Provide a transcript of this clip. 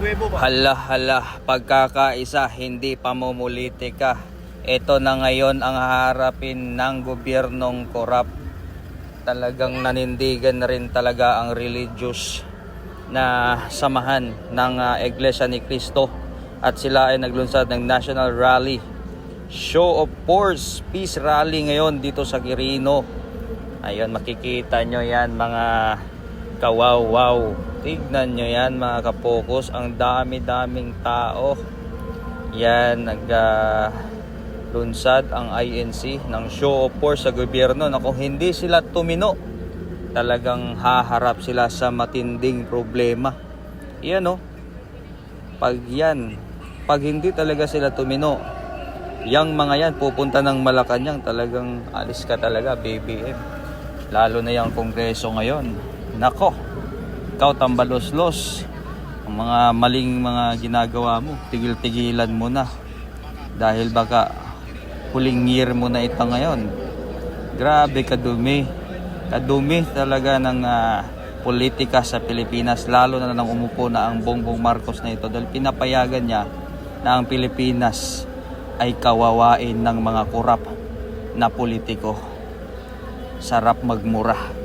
Hala, pagkakaisa, hindi pamumulitika. Ito na ngayon ang harapin ng gobyernong korap. Talagang nanindigan na rin talaga ang religious na samahan ng Iglesia ni Cristo. At sila ay naglunsad ng National Rally. Show of Force, Peace Rally ngayon dito sa Quirino. Ayun, makikita nyo yan mga kawaw-wow. Tignan nyo yan mga kapokus. Ang dami-daming tao. Yan, naglunsad ang INC ng show of force sa gobyerno na kung hindi sila tumino, talagang haharap sila sa matinding problema. Yan o. Pag hindi talaga sila tumino, yang mga yan pupunta ng Malacanang, talagang alis ka talaga, BBM. Lalo na yung kongreso ngayon. Nako, ikaw tambalos-los. Ang mga maling mga ginagawa mo, tigil-tigilan mo na. Dahil baka huling year mo na ito ngayon. Grabe kadumi. Kadumi talaga ng politika sa Pilipinas. Lalo na nang umupo na ang Bongbong Marcos na ito. Dahil pinapayagan niya na ang Pilipinas ay kawawain ng mga korap na politiko. Sarap magmura.